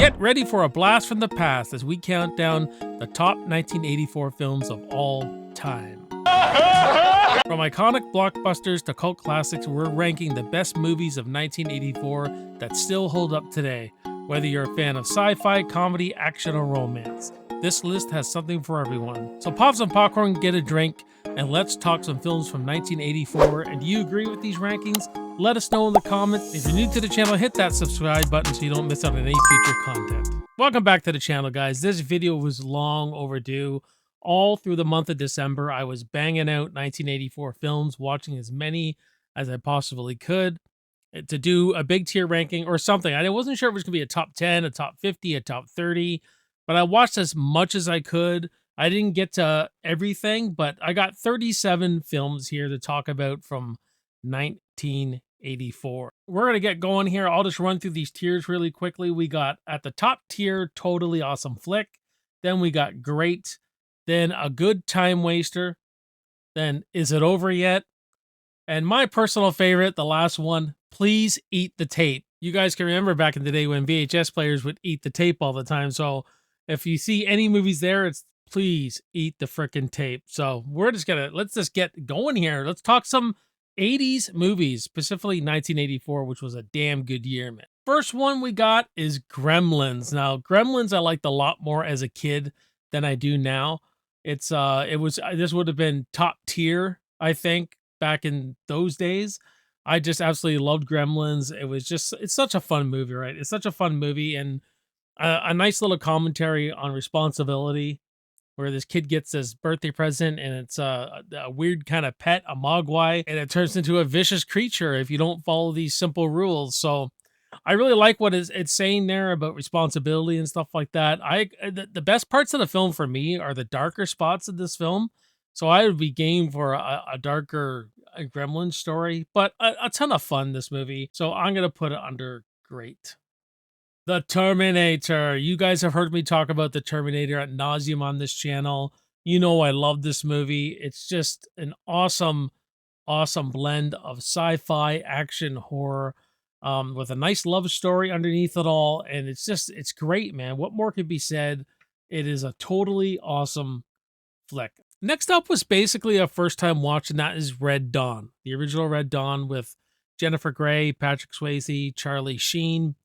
Get ready for a blast from the past as we count down the top 1984 films of all time. From iconic blockbusters to cult classics, we're ranking the best movies of 1984 that still hold up today, whether you're a fan of sci-fi, comedy, action, or romance. This list has something for everyone. So pop some popcorn, get a drink, and let's talk some films from 1984. And do you agree with these rankings? Let us know in the comments. If you're new to the channel, hit that subscribe button so you don't miss out on any future content. Welcome back to the channel, guys. This video was long overdue. All through the month of December, I was banging out 1984 films, watching as many as I possibly could to do a big tier ranking or something. I wasn't sure if it was going to be a top 10, a top 50, a top 30, but I watched as much as I could. I didn't get to everything, but I got 37 films here to talk about from 1984. We're going to get going here. I'll just run through these tiers really quickly. We got at the top tier, totally awesome flick. Then we got great. Then a good time waster. Then is it over yet? And my personal favorite, the last one, please eat the tape. You guys can remember back in the day when VHS players would eat the tape all the time. So if you see any movies there, it's please eat the frickin' tape. So let's just get going here. Let's talk some 80s movies, specifically 1984, which was a damn good year, man. First one we got is Gremlins. Now, Gremlins I liked a lot more as a kid than I do now. This would have been top tier, I think, back in those days. I just absolutely loved Gremlins. It's such a fun movie, right? It's such a fun movie, and a nice little commentary on responsibility, where this kid gets his birthday present and it's a weird kind of pet, a mogwai, and it turns into a vicious creature if you don't follow these simple rules. So I really like what it's saying there about responsibility and stuff like that. The best parts of the film for me are the darker spots of this film. So I would be game for a darker Gremlin story, but a ton of fun, this movie. So I'm going to put it under great. The Terminator. You guys have heard me talk about the Terminator ad nauseum on this channel. You know I love this movie. It's just an awesome, awesome blend of sci-fi, action, horror, with a nice love story underneath it all. And it's great, man. What more could be said? It is a totally awesome flick. Next up was basically a first time watch, and that is Red Dawn. The original Red Dawn with Jennifer Grey, Patrick Swayze, Charlie Sheen.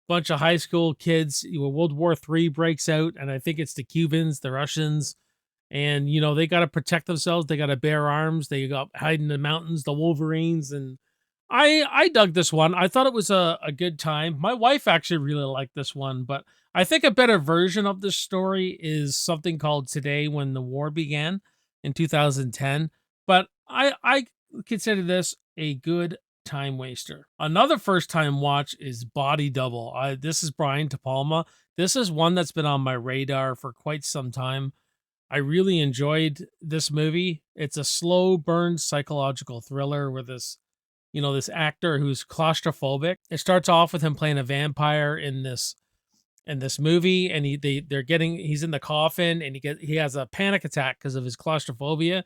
Bunch of high school kids. World War III breaks out, and I think it's the Cubans, the Russians, and they got to protect themselves. They got to bear arms. They got hide in the mountains, the Wolverines, and I dug this one. I thought it was a good time. My wife actually really liked this one, but I think a better version of this story is something called Today When the War Began in 2010. But I consider this a good time waster. Another first time watch is Body Double. This is Brian De Palma. This is one that's been on my radar for quite some time. I really enjoyed this movie. It's a slow burn psychological thriller with this actor who's claustrophobic. It starts off with him playing a vampire in this movie, and he's in the coffin, and he has a panic attack because of his claustrophobia,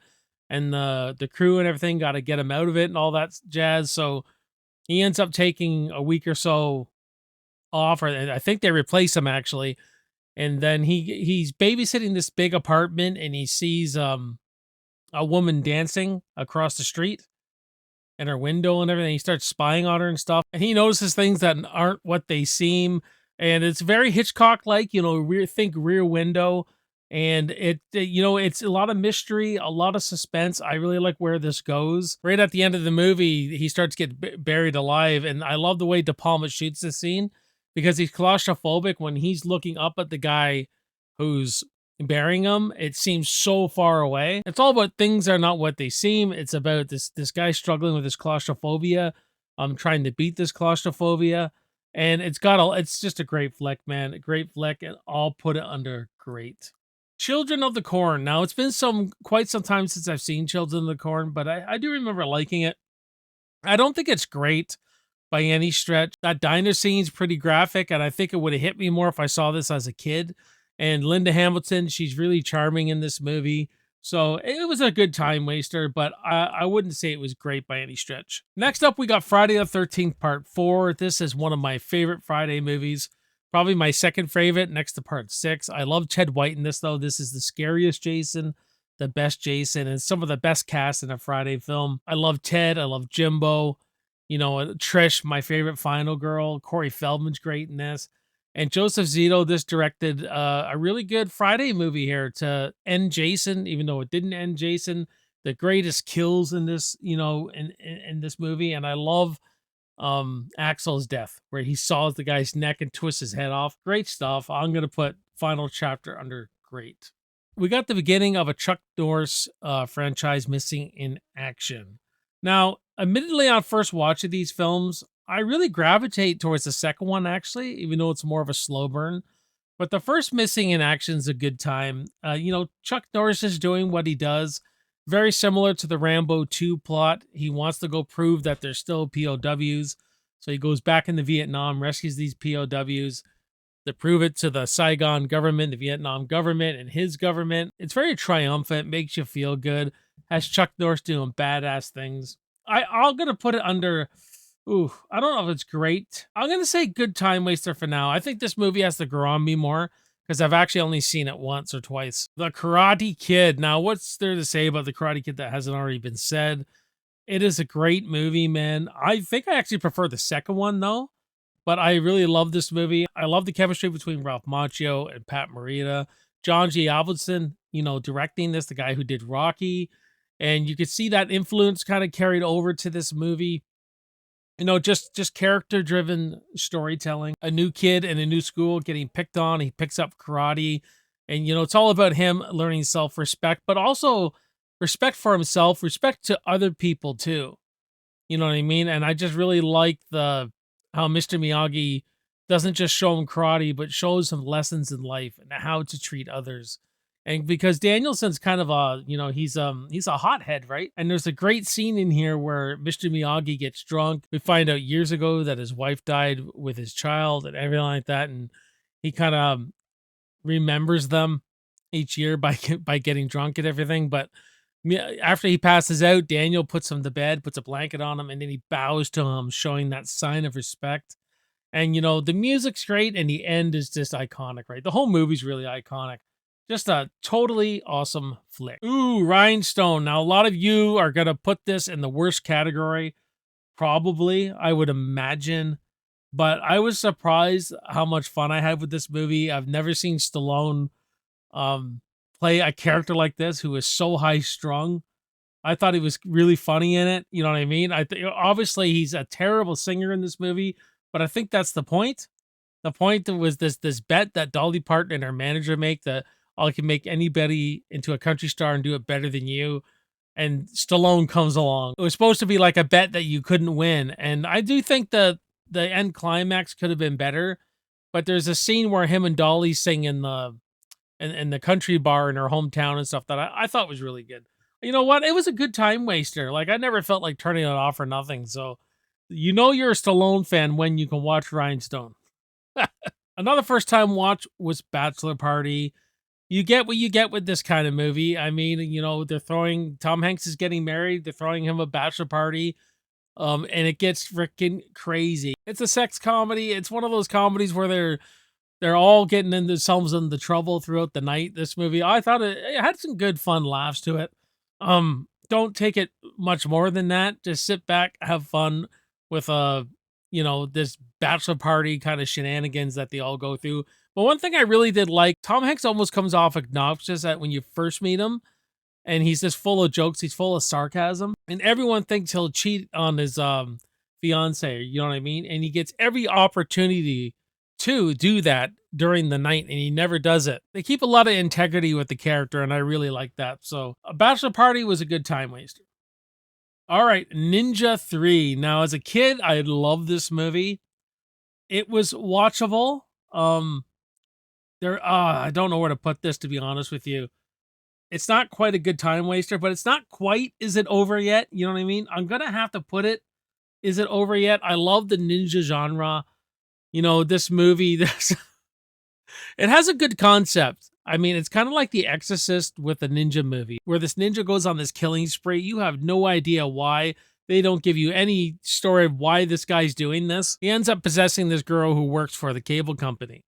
and the crew and everything got to get him out of it and all that jazz. So he ends up taking a week or so off, or I think they replace him actually. And then he's babysitting this big apartment, and he sees a woman dancing across the street in her window and everything. He starts spying on her and stuff, and he notices things that aren't what they seem. And it's very Hitchcock-like, think Rear Window. And it's a lot of mystery, a lot of suspense. I really like where this goes. Right at the end of the movie, he starts to get buried alive. And I love the way De Palma shoots this scene, because he's claustrophobic. When he's looking up at the guy who's burying him, it seems so far away. It's all about things are not what they seem. It's about this guy struggling with his claustrophobia, trying to beat this claustrophobia. And it's just a great flick, man. A great flick, and I'll put it under great. Children of the Corn. Now, it's been quite some time since I've seen Children of the Corn, but I do remember liking it. I don't think it's great by any stretch. That diner scene's pretty graphic, and I think it would have hit me more if I saw this as a kid. And Linda Hamilton, she's really charming in this movie. So it was a good time waster, but I wouldn't say it was great by any stretch. Next up, we got Friday the 13th Part 4. This is one of my favorite Friday movies. Probably my second favorite next to part 6. I love Ted White in this, though. This is the scariest Jason, the best Jason, and some of the best cast in a Friday film. I love Ted. I love Jimbo. Trish, my favorite final girl. Corey Feldman's great in this. And Joseph Zito, this directed a really good Friday movie here to end Jason, even though it didn't end Jason. The greatest kills in this, in this movie. And I love Axel's death, where he saws the guy's neck and twists his head off. Great stuff. I'm gonna put final chapter under great. We got the beginning of a Chuck Norris franchise missing in action. Now, admittedly, on first watch of these films, I really gravitate towards the second one, actually, even though it's more of a slow burn. But the first missing in action is a good time. Chuck Norris is doing what he does. Very similar to the Rambo 2 plot. He wants to go prove that there's still POWs. So he goes back into Vietnam, rescues these POWs to prove it to the Saigon government, the Vietnam government, and his government. It's very triumphant, makes you feel good. Has Chuck Norris doing badass things. I'm going to put it under, I don't know if it's great. I'm going to say good time waster for now. I think this movie has to grow on me more, because I've actually only seen it once or twice. The Karate Kid. Now, what's there to say about The Karate Kid that hasn't already been said? It is a great movie, man. I think I actually prefer the second one, though. But I really love this movie. I love the chemistry between Ralph Macchio and Pat Morita. John G. Avildsen, directing this, the guy who did Rocky. And you could see that influence kind of carried over to this movie. Just character-driven storytelling. A new kid in a new school getting picked on. He picks up karate. And, it's all about him learning self-respect, but also respect for himself, respect to other people, too. You know what I mean? And I just really like how Mr. Miyagi doesn't just show him karate, but shows him lessons in life and how to treat others. And because Danielson's kind of he's a hothead, right? And there's a great scene in here where Mr. Miyagi gets drunk. We find out years ago that his wife died with his child and everything like that, and he kind of remembers them each year by getting drunk and everything. But after he passes out, Daniel puts him to bed, puts a blanket on him, and then he bows to him, showing that sign of respect. And the music's great, and the end is just iconic, right? The whole movie's really iconic. Just a totally awesome flick. Ooh, Rhinestone. Now, a lot of you are going to put this in the worst category, probably, I would imagine. But I was surprised how much fun I had with this movie. I've never seen Stallone play a character like this who is so high-strung. I thought he was really funny in it. You know what I mean? Obviously, he's a terrible singer in this movie, but I think that's the point. The point was this bet that Dolly Parton and her manager make, that I can make anybody into a country star and do it better than you. And Stallone comes along. It was supposed to be like a bet that you couldn't win. And I do think the end climax could have been better. But there's a scene where him and Dolly sing in the country bar in her hometown and stuff that I thought was really good. You know what? It was a good time waster. Like, I never felt like turning it off or nothing. So, you're a Stallone fan when you can watch Rhinestone. Another first time watch was Bachelor Party. You get what you get with this kind of movie. I mean, Tom Hanks is getting married. They're throwing him a bachelor party. And it gets freaking crazy. It's a sex comedy. It's one of those comedies where they're all getting themselves into trouble throughout the night. This movie, I thought it had some good fun laughs to it. Don't take it much more than that. Just sit back, have fun with this bachelor party kind of shenanigans that they all go through. But one thing I really did like, Tom Hanks almost comes off obnoxious when you first meet him, and he's just full of jokes. He's full of sarcasm, and everyone thinks he'll cheat on his fiance. You know what I mean? And he gets every opportunity to do that during the night, and he never does it. They keep a lot of integrity with the character, and I really like that. So, A Bachelor Party was a good time waster. All right, Ninja 3. Now, as a kid, I loved this movie. It was watchable. I don't know where to put this, to be honest with you. It's not quite a good time waster, but it's not quite, is it over yet? You know what I mean? I'm going to have to put it, is it over yet? I love the ninja genre. This movie, it has a good concept. I mean, it's kind of like The Exorcist with a ninja movie, where this ninja goes on this killing spree. You have no idea why. They don't give you any story of why this guy's doing this. He ends up possessing this girl who works for the cable company.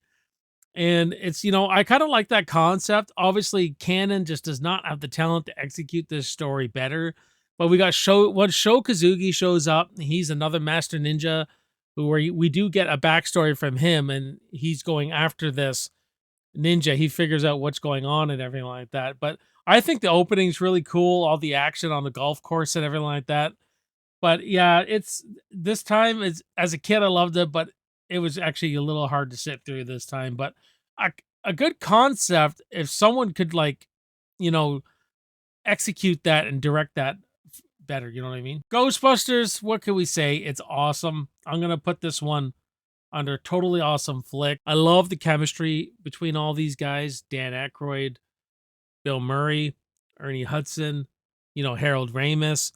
And it's, I kind of like that concept. Obviously, Canon just does not have the talent to execute this story better. But we got Sho Kazugi shows up. He's another master ninja who we do get a backstory from him, and he's going after this ninja. He figures out what's going on and everything like that. But I think the opening's really cool, all the action on the golf course and everything like that. But yeah, it's this time is as a kid I loved it, but it was actually a little hard to sit through this time. But a, a good concept, if someone could you know, execute that and direct that better, you know what I mean? Ghostbusters, what can we say? It's awesome. I'm gonna put this one under totally awesome flick. I love the chemistry between all these guys: Dan Aykroyd, Bill Murray, Ernie Hudson, Harold Ramis.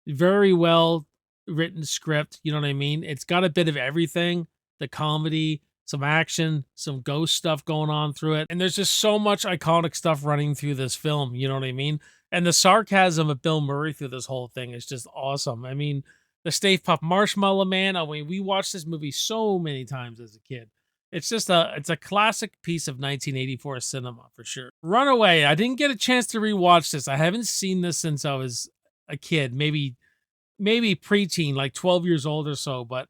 Very well written script, you know what I mean? It's got a bit of everything, the comedy, some action, some ghost stuff going on through it. And there's just so much iconic stuff running through this film, you know what I mean? And the sarcasm of Bill Murray through this whole thing is just awesome. I mean, the Stay Puft Marshmallow Man, I mean, we watched this movie so many times as a kid. It's a classic piece of 1984 cinema for sure. Runaway, I didn't get a chance to rewatch this. I haven't seen this since I was a kid, maybe preteen, like 12 years old or so. But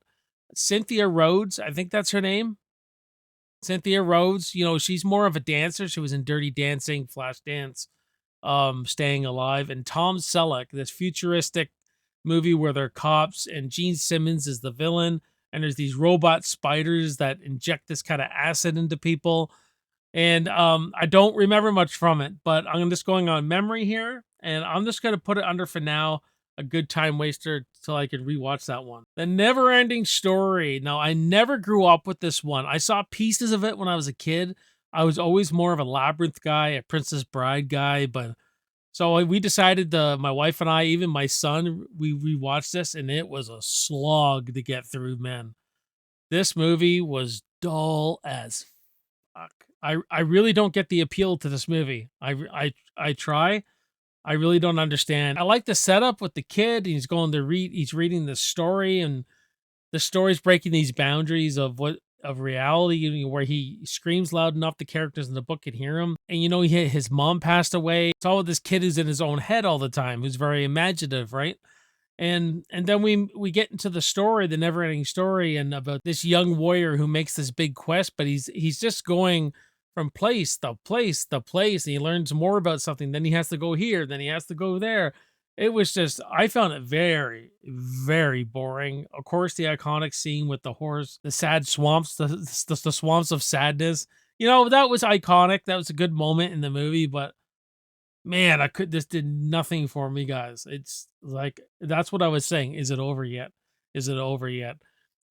Cynthia Rhodes, I think that's her name. Cynthia Rhodes, she's more of a dancer. She was in Dirty Dancing, Flashdance, Staying Alive, and Tom Selleck, this futuristic movie where they're cops and Gene Simmons is the villain, and there's these robot spiders that inject this kind of acid into people. And I don't remember much from it, but I'm just going on memory here, and I'm just going to put it under for now a good time waster till I could rewatch that one. The NeverEnding Story. Now, I never grew up with this one. I saw pieces of it when I was a kid. I was always more of a Labyrinth guy, a Princess Bride guy, but so we decided, my wife and I, even my son, we rewatched this, and it was a slog to get through, man. This movie was dull as fuck. I really don't get the appeal to this movie. I try. I really don't understand. I like the setup with the kid. He's going to read. He's reading the story, and the story's breaking these boundaries of reality, where he screams loud enough the characters in the book can hear him. And his mom passed away. It's all this kid who's in his own head all the time, who's very imaginative, right? And then we get into the story, the never-ending story, and about this young warrior who makes this big quest, but he's just going from place to place to place, and he learns more about something. Then he has to go here, then he has to go there. It was just, I found it very, very boring. Of course, the iconic scene with the horse, the sad swamps, the swamps of sadness. That was iconic. That was a good moment in the movie, but man, this did nothing for me, guys. It's like, that's what I was saying. Is it over yet? Is it over yet?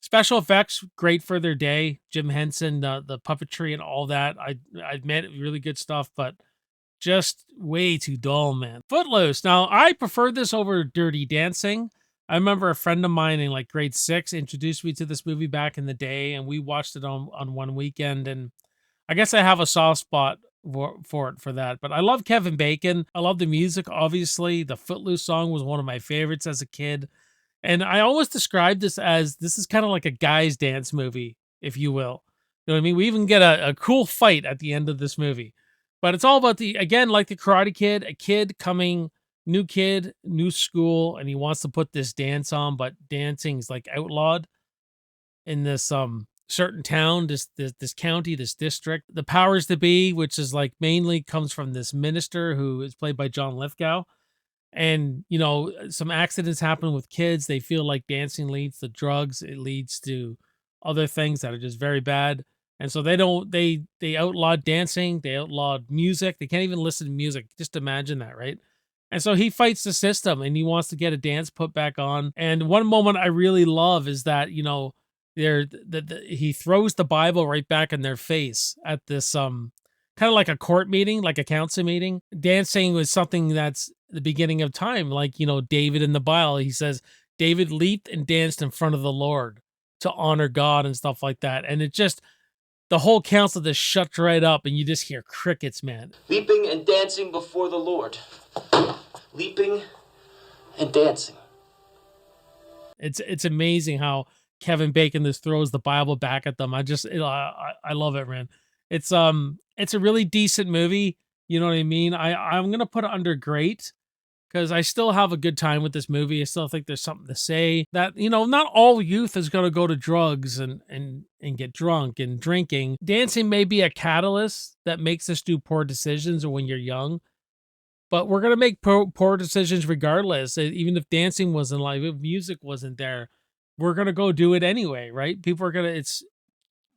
Special effects, great for their day. Jim Henson, the puppetry and all that. I admit, really good stuff, but just way too dull, man. Footloose. Now, I preferred this over Dirty Dancing. I remember a friend of mine in like grade 6 introduced me to this movie back in the day, and we watched it on one weekend, and I guess I have a soft spot for that. But I love Kevin Bacon. I love the music, obviously. The Footloose song was one of my favorites as a kid. And I always described this is kind of like a guy's dance movie, if you will. You know what I mean? We even get a cool fight at the end of this movie. But it's all about again, like the Karate Kid, a kid coming, new kid, new school, and he wants to put this dance on, but dancing's like outlawed in this certain town, this county, this district. The powers to be, which is like mainly comes from this minister who is played by John Lithgow. And some accidents happen with kids. They feel like dancing leads to drugs. It leads to other things that are just very bad. And so they outlawed dancing. They outlawed music. They can't even listen to music. Just imagine that, right? And so he fights the system, and he wants to get a dance put back on. And one moment I really love is that he throws the Bible right back in their face at this kind of like a court meeting, like a council meeting. Dancing was something that's the beginning of time, like David in the Bible. He says David leaped and danced in front of the Lord to honor God and stuff like that. And it just, the whole council just shuts right up, and you just hear crickets, man. Leaping and dancing before the Lord. Leaping and dancing. It's amazing how Kevin Bacon just throws the Bible back at them. I love it, man. It's a really decent movie. You know what I mean? I'm gonna put it under great because I still have a good time with this movie. I still think there's something to say that, not all youth is going to go to drugs and get drunk and drinking. Dancing may be a catalyst that makes us do poor decisions when you're young, but we're going to make poor decisions regardless. Even if dancing wasn't live, if music wasn't there, we're going to go do it anyway, right? People are going to,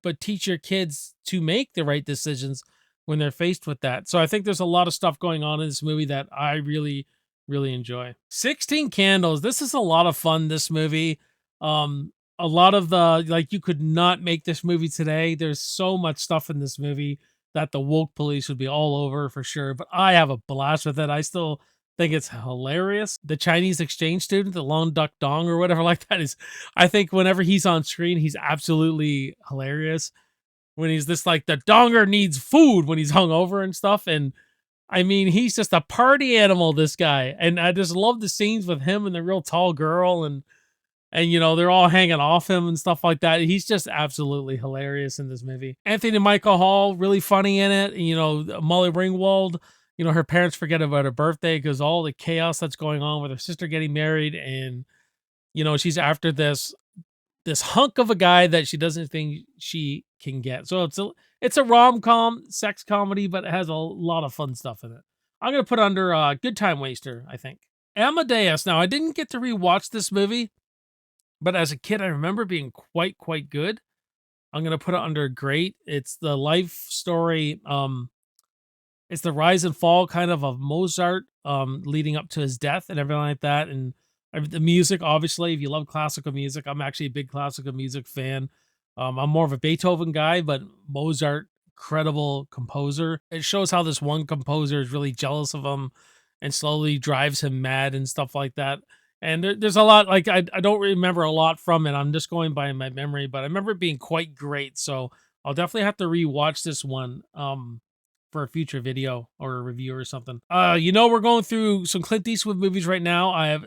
but teach your kids to make the right decisions when they're faced with that. So I think there's a lot of stuff going on in this movie that I really, really enjoy. 16 Candles. This is a lot of fun, this movie. A lot of you could not make this movie today. There's so much stuff in this movie that the woke police would be all over for sure, but I have a blast with it. I still think it's hilarious. The Chinese exchange student, the Long Duck Dong or whatever like that is, I think whenever he's on screen, he's absolutely hilarious. When he's this like the donger needs food when he's hungover and stuff. And I mean, he's just a party animal, this guy. And I just love the scenes with him and the real tall girl and they're all hanging off him and stuff like that. He's just absolutely hilarious in this movie. Anthony Michael Hall, really funny in it. Molly Ringwald, her parents forget about her birthday because all the chaos that's going on with her sister getting married. And, she's after this hunk of a guy that she doesn't think she can get. So it's a rom-com, sex comedy, but it has a lot of fun stuff in it. I'm going to put under good time waster, I think. Amadeus. Now, I didn't get to rewatch this movie, but as a kid, I remember being quite good. I'm going to put it under great. It's the life story. It's the rise and fall kind of Mozart, leading up to his death and everything like that. And the music, obviously, if you love classical music, I'm actually a big classical music fan. I'm more of a Beethoven guy, but Mozart, incredible composer. It shows how this one composer is really jealous of him and slowly drives him mad and stuff like that. And there's a lot, like, I don't remember a lot from it. I'm just going by my memory, but I remember it being quite great. So I'll definitely have to rewatch this one for a future video or a review or something. We're going through some Clint Eastwood movies right now. I have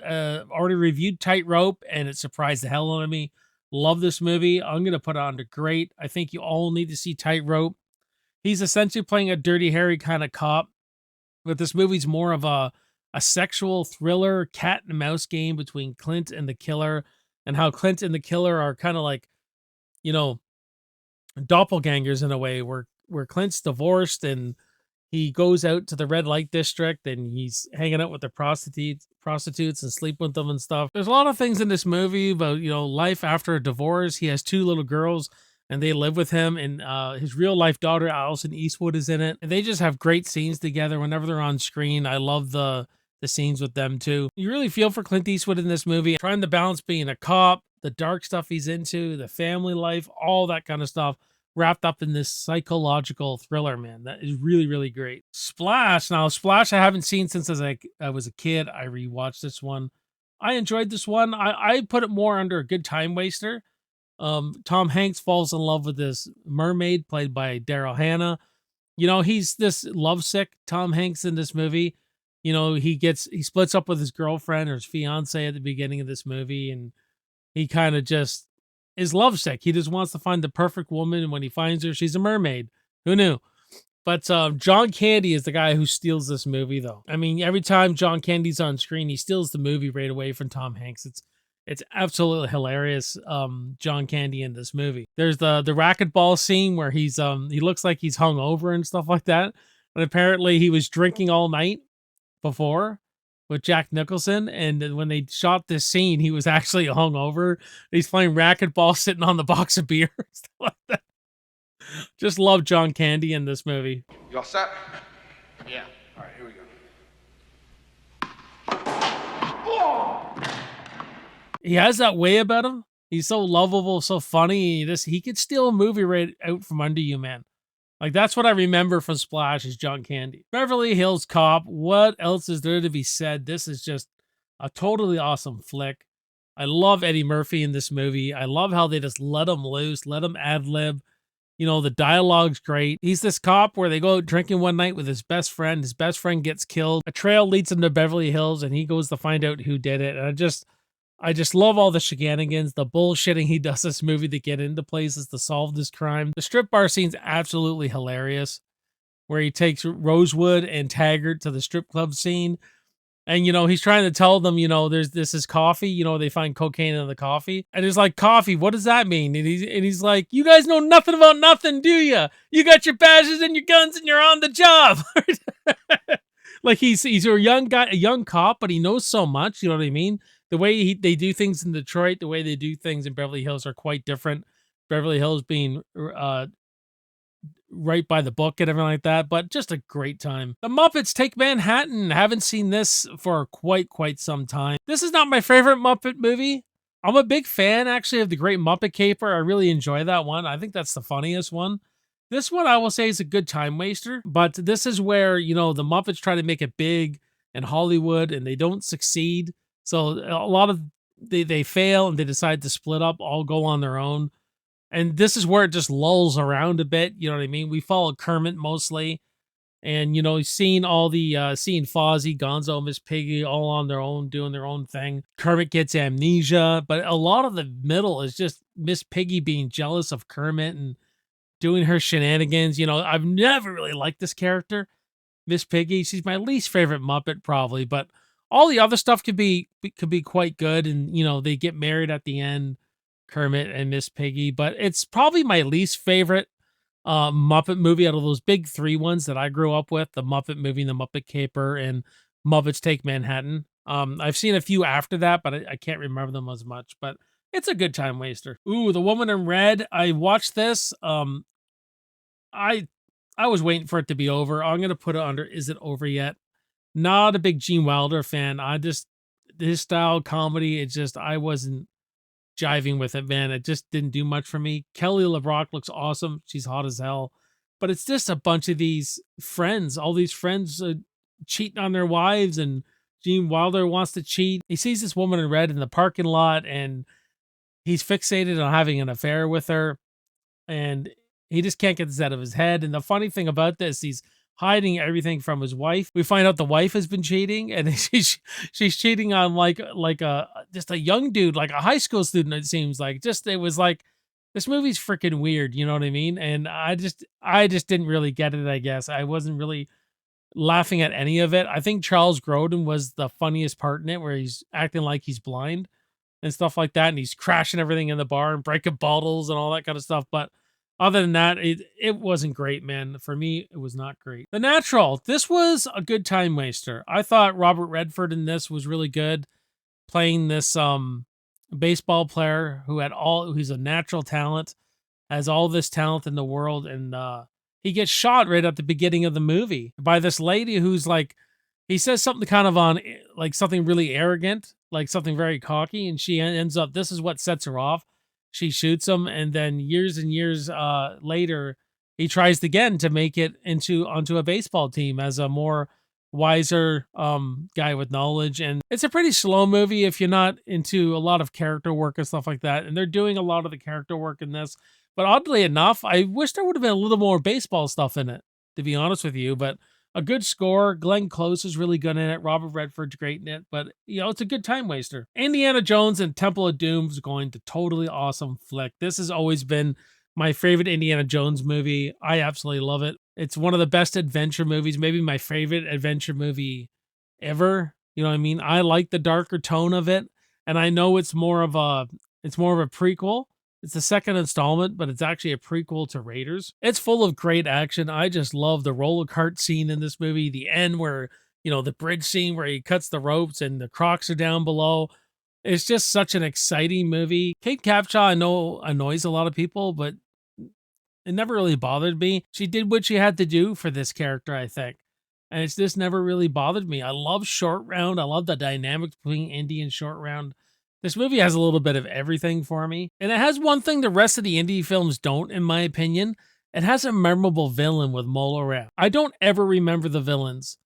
already reviewed Tightrope, and it surprised the hell out of me. Love this movie. I'm going to put it under great. I think you all need to see Tightrope. He's essentially playing a Dirty Harry kind of cop, but this movie's more of a sexual thriller cat and mouse game between Clint and the killer, and how Clint and the killer are kind of like, doppelgangers in a way, where Clint's divorced and he goes out to the red light district and he's hanging out with the prostitutes and sleep with them and stuff. There's a lot of things in this movie about, life after a divorce. He has 2 little girls and they live with him, and his real life daughter, Allison Eastwood, is in it. And they just have great scenes together whenever they're on screen. I love the scenes with them too. You really feel for Clint Eastwood in this movie, trying to balance being a cop, the dark stuff he's into, the family life, all that kind of stuff, wrapped up in this psychological thriller, man. That is really, really great. Splash. Now, Splash I haven't seen since I was a kid. I rewatched this one. I enjoyed this one. I put it more under a good time waster. Tom Hanks falls in love with this mermaid played by Daryl Hannah. He's this lovesick Tom Hanks in this movie. He splits up with his girlfriend or his fiance at the beginning of this movie, and he kind of just is lovesick. He just wants to find the perfect woman, and when he finds her, she's a mermaid. Who knew? But John Candy is the guy who steals this movie, though. I mean, every time John Candy's on screen, he steals the movie right away from Tom Hanks. It's absolutely hilarious. John Candy in this movie. There's the racquetball scene where he looks like he's hungover and stuff like that, and apparently he was drinking all night before with Jack Nicholson, and when they shot this scene, he was actually hungover. He's playing racquetball, sitting on the box of beer. Stuff like that. Just love John Candy in this movie. You all set? Yeah. All right, here we go. He has that way about him. He's so lovable, so funny. He could steal a movie right out from under you, man. Like, that's what I remember from Splash is John Candy. Beverly Hills Cop. What else is there to be said? This is just a totally awesome flick. I love Eddie Murphy in this movie. I love how they just let him loose, let him ad-lib. The dialogue's great. He's this cop where they go out drinking one night with his best friend. His best friend gets killed. A trail leads him to Beverly Hills, and he goes to find out who did it. And I just love all the shenanigans, the bullshitting he does this movie to get into places to solve this crime. The strip bar scene's absolutely hilarious, where he takes Rosewood and Taggart to the strip club scene. And, he's trying to tell them, this is coffee. They find cocaine in the coffee. And it's like, coffee, what does that mean? And he's like, you guys know nothing about nothing, do you? You got your badges and your guns and you're on the job. Like he's a young guy, a young cop, but he knows so much. You know what I mean? The way they do things in Detroit, the way they do things in Beverly Hills are quite different. Beverly Hills being right by the book and everything like that, but just a great time. The Muppets Take Manhattan. Haven't seen this for quite some time. This is not my favorite Muppet movie. I'm a big fan, actually, of The Great Muppet Caper. I really enjoy that one. I think that's the funniest one. This one, I will say, is a good time waster, but this is where, the Muppets try to make it big in Hollywood and they don't succeed. So a lot of they fail and they decide to split up, all go on their own. And this is where it just lulls around a bit. You know what I mean? We follow Kermit mostly. And, seeing all the, seeing Fozzie, Gonzo, Miss Piggy all on their own, doing their own thing. Kermit gets amnesia. But a lot of the middle is just Miss Piggy being jealous of Kermit and doing her shenanigans. I've never really liked this character, Miss Piggy. She's my least favorite Muppet, probably. But all the other stuff could be quite good. And, they get married at the end. Kermit and Miss Piggy, but it's probably my least favorite Muppet movie out of those big three ones that I grew up with: the Muppet movie, the Muppet Caper, and Muppets Take Manhattan. I've seen a few after that, but I can't remember them as much. But it's a good time waster. Ooh, The Woman in Red. I watched this. I was waiting for it to be over. I'm gonna put it under. Is it over yet? Not a big Gene Wilder fan. His style comedy. I wasn't jiving with it, man. It just didn't do much for me. Kelly LeBrock looks awesome. She's hot as hell. But it's just a bunch of these friends, all these friends cheating on their wives, and Gene Wilder wants to cheat. He sees this woman in red in the parking lot, and he's fixated on having an affair with her, and he just can't get this out of his head. And the funny thing about this, he's hiding everything from his wife. We find out the wife has been cheating, and she's cheating on like a just a young dude, like a high school student. It seems like it was like, this movie's freaking weird. You know what I mean? And I just didn't really get it. I guess I wasn't really laughing at any of it. I think Charles Grodin was the funniest part in it, where he's acting like he's blind and stuff like that, and he's crashing everything in the bar and breaking bottles and all that kind of stuff. But other than that, it wasn't great, man. For me, it was not great. The Natural. This was a good time waster. I thought Robert Redford in this was really good, playing this baseball player who's a natural talent, has all this talent in the world, and he gets shot right at the beginning of the movie by this lady who's like, he says something kind of on like something really arrogant, like something very cocky, and she ends up, this is what sets her off. She shoots him, and then years and years later, he tries again to make it onto a baseball team as a more wiser guy with knowledge. And it's a pretty slow movie if you're not into a lot of character work and stuff like that. And they're doing a lot of the character work in this. But oddly enough, I wish there would have been a little more baseball stuff in it, to be honest with you. But a good score. Glenn Close is really good in it. Robert Redford's great in it, but it's a good time waster. Indiana Jones and Temple of Doom is going to totally awesome flick. This has always been my favorite Indiana Jones movie. I absolutely love it. It's one of the best adventure movies, maybe my favorite adventure movie ever. You know what I mean? I like the darker tone of it, and I know it's more of a prequel. It's the second installment, but it's actually a prequel to Raiders. It's full of great action. I just love the roller cart scene in this movie. The end where, the bridge scene where he cuts the ropes and the Crocs are down below. It's just such an exciting movie. Kate Capshaw, I know, annoys a lot of people, but it never really bothered me. She did what she had to do for this character, I think. And it's just never really bothered me. I love Short Round. I love the dynamics between Indy and Short Round. This movie has a little bit of everything for me. And it has one thing the rest of the indie films don't, in my opinion. It has a memorable villain with Molo Ram. I don't ever remember the villains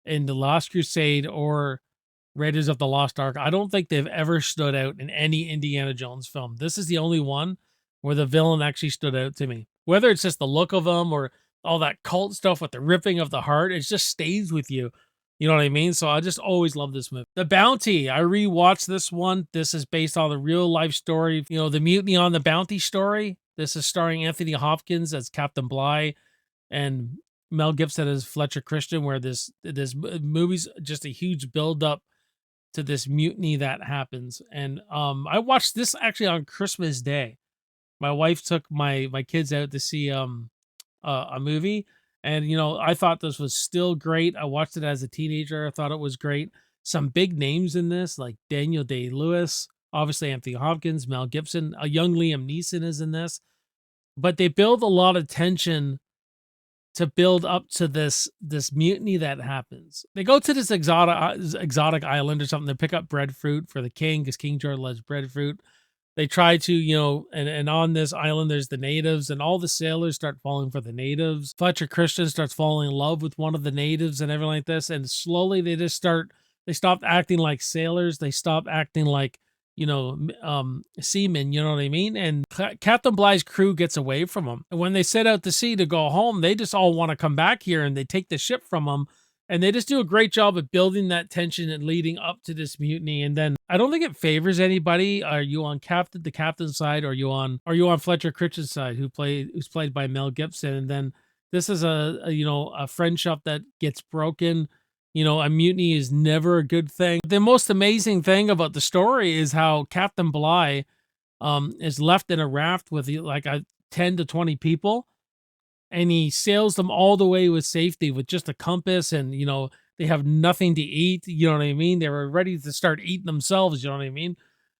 in The Last Crusade or Raiders of the Lost Ark. I don't think they've ever stood out in any Indiana Jones film. This is the only one where the villain actually stood out to me. Whether it's just the look of them or all that cult stuff with the ripping of the heart, it just stays with you. You know what I mean? So I just always love this movie. The Bounty, I rewatched this one. This is based on a real life story, the Mutiny on the Bounty story. This is starring Anthony Hopkins as Captain Bligh and Mel Gibson as Fletcher Christian, where this movie's just a huge build up to this mutiny that happens. And I watched this actually on Christmas Day. My wife took my kids out to see a movie, and I thought this was still great. I watched it as a teenager. I thought it was great. Some big names in this, like Daniel Day-Lewis, obviously Anthony Hopkins, Mel Gibson, a young Liam Neeson is in this. But they build a lot of tension to build up to this mutiny that happens. They go to this exotic island or something to pick up breadfruit for the king, because King George loves breadfruit. They try to, and on this island there's the natives, and all the sailors start falling for the natives. Fletcher Christian starts falling in love with one of the natives and everything like this, and slowly they stopped acting like sailors. They stop acting like seamen, you know what I mean? And Captain Bligh's crew gets away from them. And when they set out to sea to go home, they just all want to come back here, and they take the ship from them. And they just do a great job of building that tension and leading up to this mutiny. And then I don't think it favors anybody. Are you on the captain's side, or are you on Fletcher Christian's side, who's played by Mel Gibson? And then this is a friendship that gets broken. A mutiny is never a good thing. The most amazing thing about the story is how Captain Bligh is left in a raft with like 10 to 20 people, and he sails them all the way with safety with just a compass, and they have nothing to eat, you know what I mean? They were ready to start eating themselves, you know what I mean?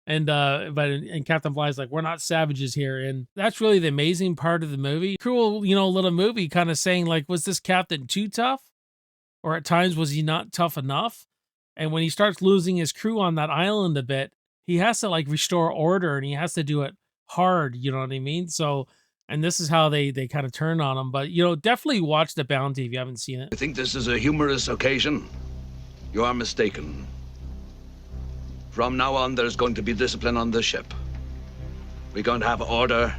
And and Captain Bligh's like, we're not savages here. And that's really the amazing part of the movie. Cool, little movie kind of saying, like, was this captain too tough? Or at times, was he not tough enough? And when he starts losing his crew on that island a bit, he has to like restore order, and he has to do it hard, you know what I mean? So, and this is how they kind of turn on him. But definitely watch The Bounty if you haven't seen it. You think this is a humorous occasion? You are mistaken. From now on, there's going to be discipline on this ship. We're going to have order,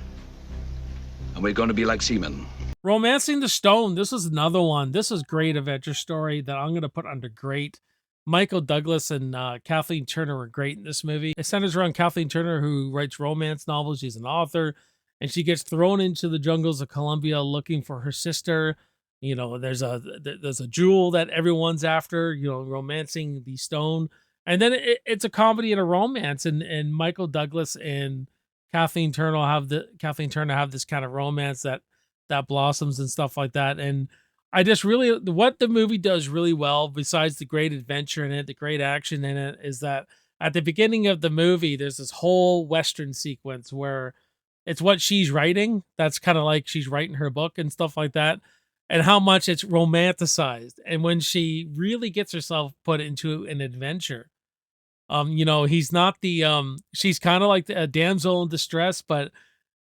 and we're going to be like seamen. Romancing the Stone. This is another one. This is great adventure story that I'm going to put under great. Michael Douglas and Kathleen Turner were great in this movie. It centers around Kathleen Turner, who writes romance novels. She's an author, and she gets thrown into the jungles of Colombia looking for her sister. There's a jewel that everyone's after, romancing the stone. And then it's a comedy and a romance, and Michael Douglas and Kathleen Turner have this kind of romance that blossoms and stuff like that. And I just really, what the movie does really well, besides the great adventure in it, the great action in it, is that at the beginning of the movie, there's this whole Western sequence where it's what she's writing. That's kind of like she's writing her book and stuff like that, and how much it's romanticized. And when she really gets herself put into an adventure, he's not she's kind of like a damsel in distress,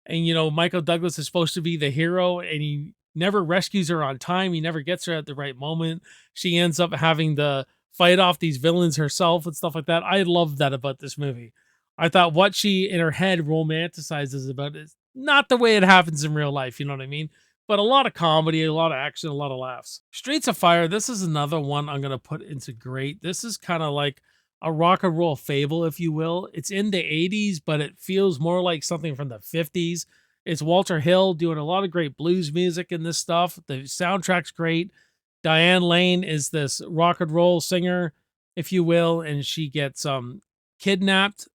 and Michael Douglas is supposed to be the hero, and he never rescues her on time. He never gets her at the right moment. She ends up having to fight off these villains herself and stuff like that. I love that about this movie. I thought what she in her head romanticizes about it is not the way it happens in real life, you know what I mean? But a lot of comedy, a lot of action, a lot of laughs. Streets of Fire, this is another one I'm going to put into great. This is kind of like a rock and roll fable, if you will. It's in the 80s, but it feels more like something from the 50s. It's Walter Hill doing a lot of great blues music in this stuff. The soundtrack's great. Diane Lane is this rock and roll singer, if you will, and she gets kidnapped,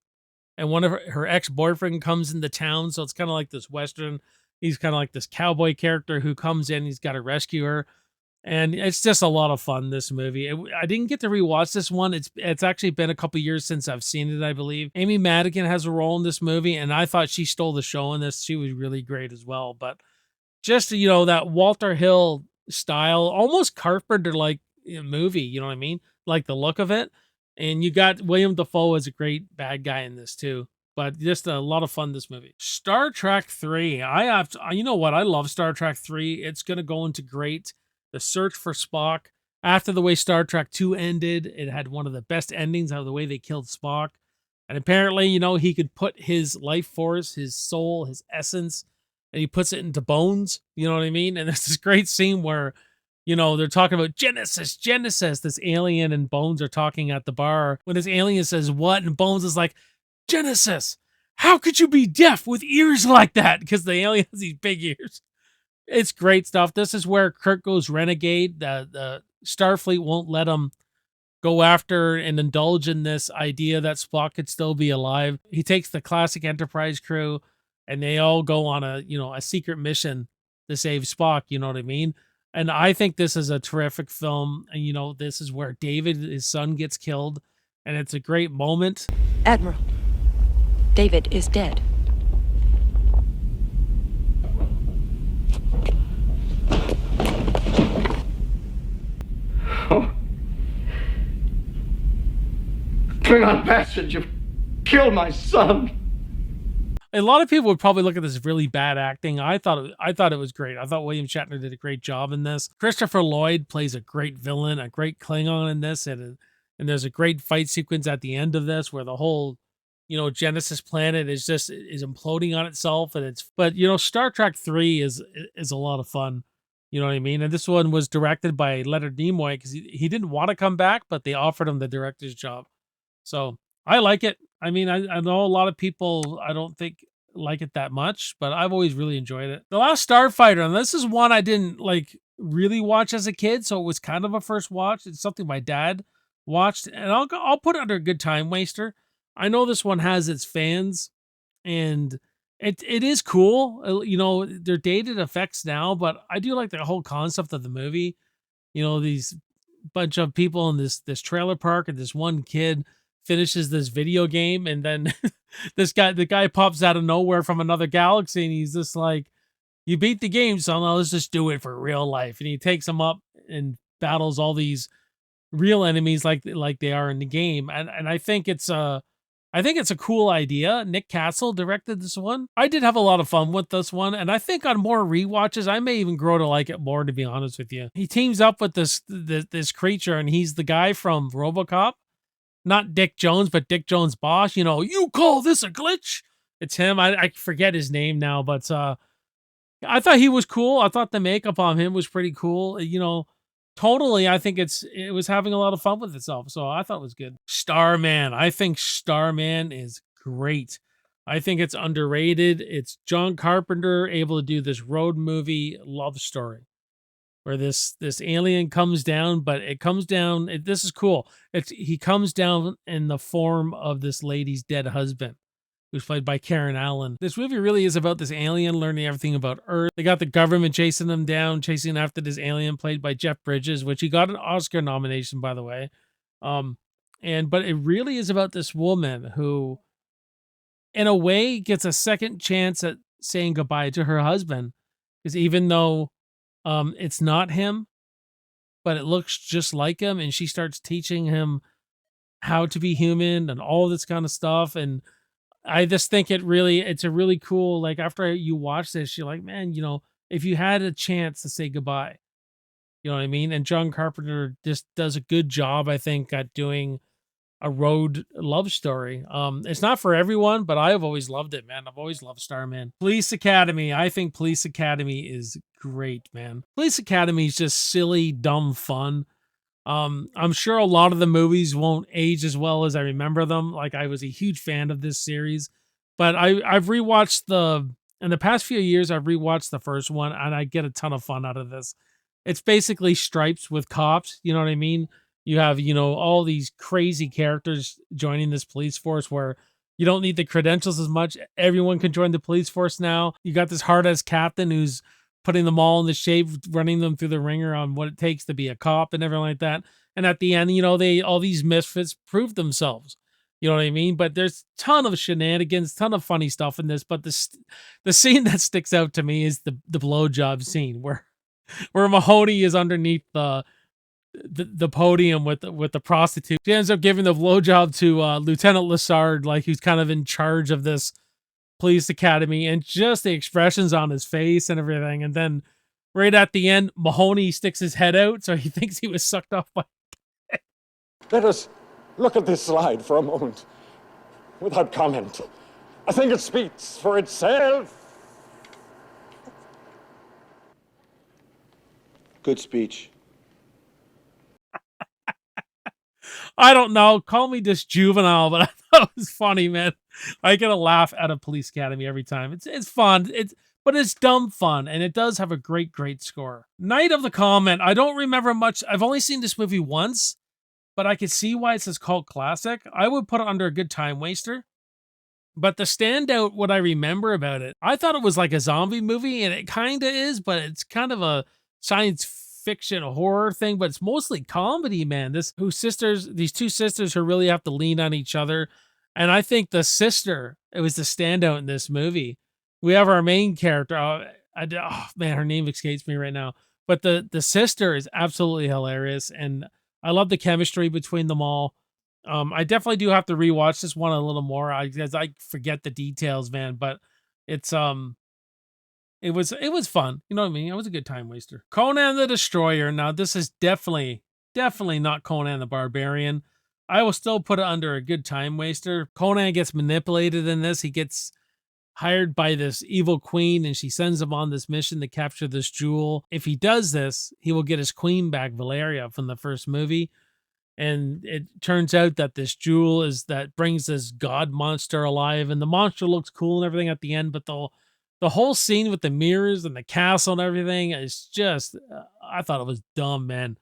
and one of her ex-boyfriend comes into town. So it's kind of like this Western. He's kind of like this cowboy character who comes in. He's got to rescue her. And it's just a lot of fun, this movie. I didn't get to rewatch this one. It's actually been a couple years since I've seen it, I believe. Amy Madigan has a role in this movie, and I thought she stole the show in this. She was really great as well. But just, that Walter Hill style, almost Carpenter-like movie, you know what I mean? Like the look of it. And you got William Dafoe as a great bad guy in this too. But just a lot of fun, this movie. Star Trek 3. You know what? I love Star Trek 3. It's going to go into great. The search for Spock. After the way Star Trek 2 ended, it had one of the best endings of the way they killed Spock. And apparently, he could put his life force, his soul, his essence, and he puts it into bones. You know what I mean? And there's this great scene where, you know, they're talking about Genesis, Genesis. This alien and Bones are talking at the bar. When this alien says what, and Bones is like, Genesis, how could you be deaf with ears like that? Because the alien has these big ears. It's great stuff. This is where Kirk goes renegade. The Starfleet won't let him go after and indulge in this idea that Spock could still be alive. He takes the classic Enterprise crew and they all go on a secret mission to save Spock, you know what I mean? And I think this is a terrific film. And this is where David, his son, gets killed. And it's a great moment. Admiral, David is dead. Oh. Klingon bastard, you've killed my son. A lot of people would probably look at this as really bad acting. I thought it was great. I thought William Shatner did a great job in this. Christopher Lloyd plays a great villain, a great Klingon in this, and there's a great fight sequence at the end of this where the whole Genesis planet is imploding on itself, but Star Trek 3 is a lot of fun. You know what I mean? And this one was directed by Leonard Nimoy because he didn't want to come back, but they offered him the director's job. So I like it. I mean, I know a lot of people, I don't think like it that much, but I've always really enjoyed it. The Last Starfighter, and this is one I didn't really watch as a kid, so it was kind of a first watch. It's something my dad watched, and I'll put it under a good time waster. I know this one has its fans, and it is cool. They're dated effects now, but I do like the whole concept of the movie. These bunch of people in this trailer park, and this one kid finishes this video game, and then the guy pops out of nowhere from another galaxy, and he's just like, you beat the game, so now let's just do it for real life. And he takes him up and battles all these real enemies like they are in the game. And I think it's a cool idea. Nick Castle directed this one. I did have a lot of fun with this one, and I think on more rewatches, I may even grow to like it more, to be honest with you. He teams up with this creature, and he's the guy from RoboCop. Not Dick Jones, but Dick Jones' boss. You call this a glitch? It's him. I forget his name now, but I thought he was cool. I thought the makeup on him was pretty cool. Totally, I think it was having a lot of fun with itself, so I thought it was good. Starman. I think Starman is great. I think it's underrated. It's John Carpenter able to do this road movie love story where this alien comes down, but it comes down. This is cool. He comes down in the form of this lady's dead husband, who's played by Karen Allen. This movie really is about this alien learning everything about Earth. They got the government chasing them down, chasing after this alien played by Jeff Bridges, which he got an Oscar nomination, by the way. But it really is about this woman who, in a way, gets a second chance at saying goodbye to her husband. Because even though it's not him, but it looks just like him, and she starts teaching him how to be human and all this kind of stuff. And I just think it's a really cool, after you watch this, you're like, man, if you had a chance to say goodbye, you know what I mean? And John Carpenter just does a good job, I think, at doing a road love story. It's not for everyone, but I've always loved it, man. I've always loved Starman. Police Academy. I think Police Academy is great, man. Police Academy is just silly, dumb fun. I'm sure a lot of the movies won't age as well as I remember them. I was a huge fan of this series, but I've rewatched in the past few years, I've rewatched the first one, and I get a ton of fun out of this. It's basically Stripes with cops. You know what I mean? You have, all these crazy characters joining this police force where you don't need the credentials as much. Everyone can join the police force now. You got this hard-ass captain who's putting them all in the shape, running them through the ringer on what it takes to be a cop and everything like that. And at the end, all these misfits prove themselves. You know what I mean? But there's a ton of shenanigans, ton of funny stuff in this. But the scene that sticks out to me is the blowjob scene where Mahoney is underneath the podium with the prostitute. She ends up giving the blowjob to Lieutenant Lassard, who's kind of in charge of this police academy, and just the expressions on his face and everything. And then right at the end, Mahoney sticks his head out, so he thinks he was sucked off by. Let us look at this slide for a moment without comment. I think it speaks for itself. Good speech. I don't know. Call me just juvenile, but I thought it was funny, man. I get a laugh out of Police Academy every time. It's fun. But it's dumb fun, and it does have a great score. Night of the Comet. I don't remember much. I've only seen this movie once, but I could see why it's this cult classic. I would put it under a good time waster. But the standout, what I remember about it, I thought it was like a zombie movie, and it kind of is, but it's kind of a science fiction horror thing, but it's mostly comedy, man. These two sisters who really have to lean on each other. And I think the sister, it was the standout in this movie. We have our main character. Oh man, her name escapes me right now. But the sister is absolutely hilarious, and I love the chemistry between them all. I definitely do have to rewatch this one a little more because I forget the details, man. But it's it was fun. You know what I mean? It was a good time waster. Conan the Destroyer. Now this is definitely not Conan the Barbarian. I will still put it under a good time waster. Conan gets manipulated in this. He gets hired by this evil queen, and she sends him on this mission to capture this jewel. If he does this, he will get his queen back, Valeria, from the first movie. And it turns out that this jewel is that brings this god monster alive, and the monster looks cool and everything at the end, but the whole scene with the mirrors and the castle and everything is just I thought it was dumb, man.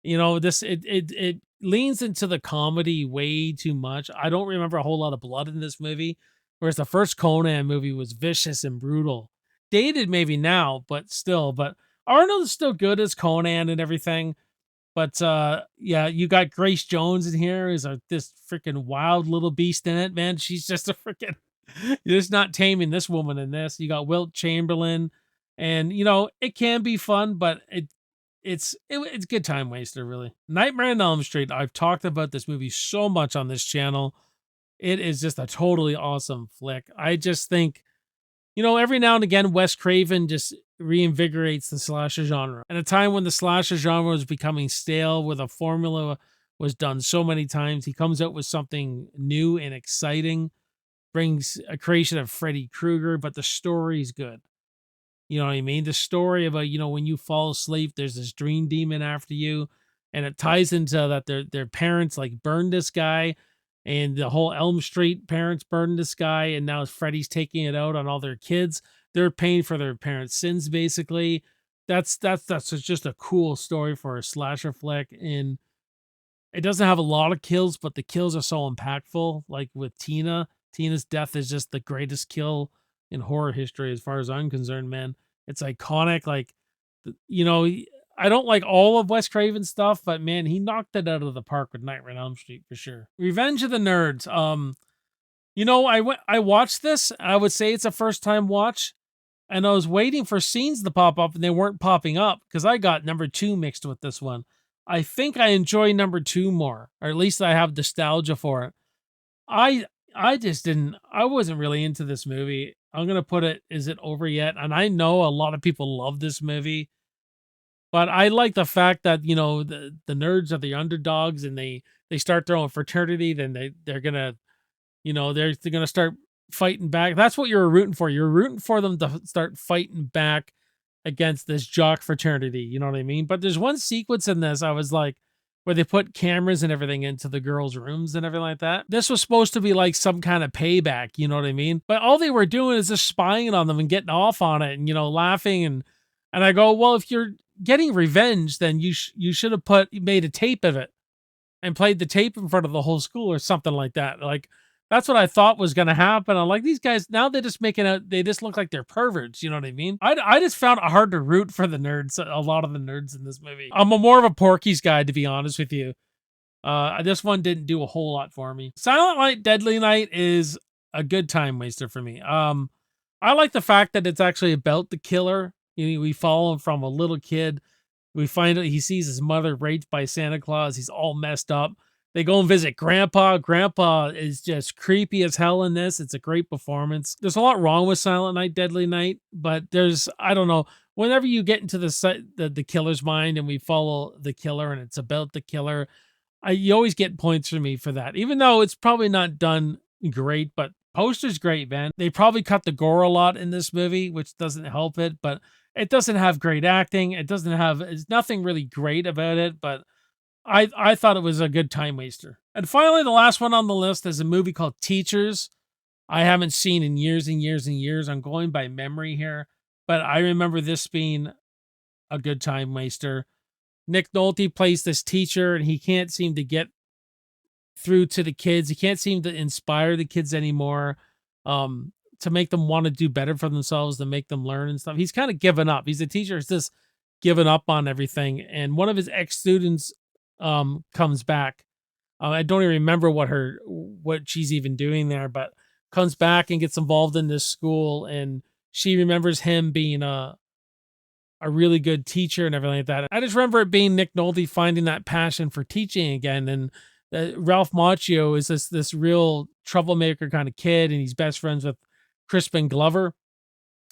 You know, it leans into the comedy way too much. I don't remember a whole lot of blood in this movie, whereas the first Conan movie was vicious and brutal. Dated maybe now, but still. But Arnold is still good as Conan and everything. But yeah, you got Grace Jones in here, is this freaking wild little beast in it, man. She's just a freaking you're just not taming this woman in this. You got Wilt Chamberlain, and you know, it can be fun, but it's a good time waster, really. Nightmare on Elm Street. I've talked about this movie so much on this channel. It is just a totally awesome flick. I just think, you know, every now and again, Wes Craven just reinvigorates the slasher genre. At a time when the slasher genre was becoming stale, where the formula was done so many times, he comes out with something new and exciting, brings a creation of Freddy Krueger, but the story's good. You know what I mean? The story about, you know, when you fall asleep, there's this dream demon after you, and it ties into that their parents like burned this guy, and the whole Elm Street parents burned this guy, and now Freddy's taking it out on all their kids. They're paying for their parents' sins, basically. That's just a cool story for a slasher flick, and it doesn't have a lot of kills, but the kills are so impactful. Like with Tina, Tina's death is just the greatest kill in horror history, as far as I'm concerned, man. It's iconic. Like, you know, I don't like all of Wes Craven's stuff, but man, he knocked it out of the park with Nightmare on Elm Street for sure. Revenge of the Nerds. You know, I watched this. I would say it's a first time watch, and I was waiting for scenes to pop up, and they weren't popping up because I got number 2 mixed with this one. I think I enjoy number 2 more, or at least I have nostalgia for it. I just didn't. I wasn't really into this movie. I'm gonna put it. Is it over yet? And I know a lot of people love this movie, but I like the fact that, you know, the nerds are the underdogs, and they start their own fraternity. Then they're gonna, you know, they're gonna start fighting back. That's what you're rooting for. You're rooting for them to start fighting back against this jock fraternity. You know what I mean? But there's one sequence in this I was like, where they put cameras and everything into the girls' rooms and everything like that. This was supposed to be like some kind of payback, you know what I mean? But all they were doing is just spying on them and getting off on it, and, you know, laughing. And I go, well, if you're getting revenge, then you should have made a tape of it and played the tape in front of the whole school or something like that. Like, that's what I thought was going to happen. I'm like, these guys, now they're just they just look like they're perverts. You know what I mean? I just found it hard to root for the nerds, a lot of the nerds in this movie. I'm more of a Porky's guy, to be honest with you. This one didn't do a whole lot for me. Silent Night, Deadly Night is a good time waster for me. I like the fact that it's actually about the killer. You know, we follow him from a little kid. We find out he sees his mother raped by Santa Claus. He's all messed up. They go and visit Grandpa. Grandpa is just creepy as hell in this. It's a great performance. There's a lot wrong with Silent Night, Deadly Night, but I don't know. Whenever you get into the killer's mind and we follow the killer and it's about the killer, you always get points from me for that. Even though it's probably not done great, but poster's great, man. They probably cut the gore a lot in this movie, which doesn't help it, but it doesn't have great acting. It's nothing really great about it, but I thought it was a good time waster. And finally, the last one on the list is a movie called Teachers. I haven't seen in years and years and years. I'm going by memory here, but I remember this being a good time waster. Nick Nolte plays this teacher, and he can't seem to get through to the kids. He can't seem to inspire the kids anymore, to make them want to do better for themselves, to make them learn and stuff. He's kind of given up. He's a teacher who's just given up on everything. And one of his ex-students comes back. I don't even remember what she's even doing there, but comes back and gets involved in this school, and she remembers him being a really good teacher and everything like that. I just remember it being Nick Nolte finding that passion for teaching again. And Ralph Macchio is this real troublemaker kind of kid, and he's best friends with Crispin Glover.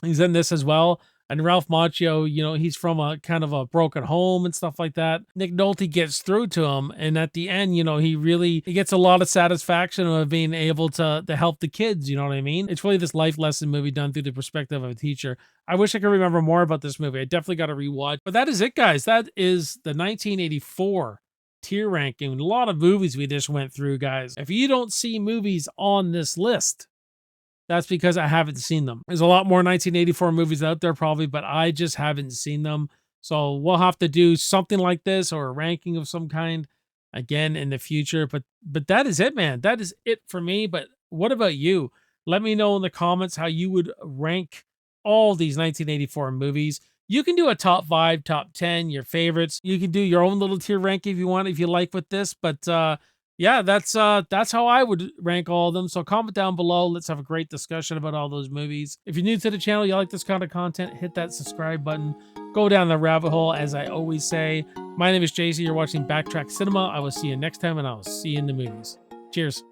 He's in this as well. And Ralph Macchio, he's from a kind of a broken home and stuff like that. Nick Nolte gets through to him, and at the end, he gets a lot of satisfaction of being able to help the kids. You know what I mean? It's really this life lesson movie done through the perspective of a teacher. I wish I could remember more about this movie. I definitely got to rewatch. But that is it, guys. That is the 1984 tier ranking. A lot of movies we just went through, guys. If you don't see movies on this list, that's because I haven't seen them. There's a lot more 1984 movies out there probably, but I just haven't seen them. So we'll have to do something like this, or a ranking of some kind again in the future. But that is it, man. That is it for me. But what about you? Let me know in the comments how you would rank all these 1984 movies. You can do a top 5, top 10, your favorites. You can do your own little tier ranking if you want, if you like with this. But yeah, that's how I would rank all of them. So comment down below. Let's have a great discussion about all those movies. If you're new to the channel, you like this kind of content, hit that subscribe button. Go down the rabbit hole, as I always say. My name is JC. You're watching Backtrack Cinema. I will see you next time, and I will see you in the movies. Cheers.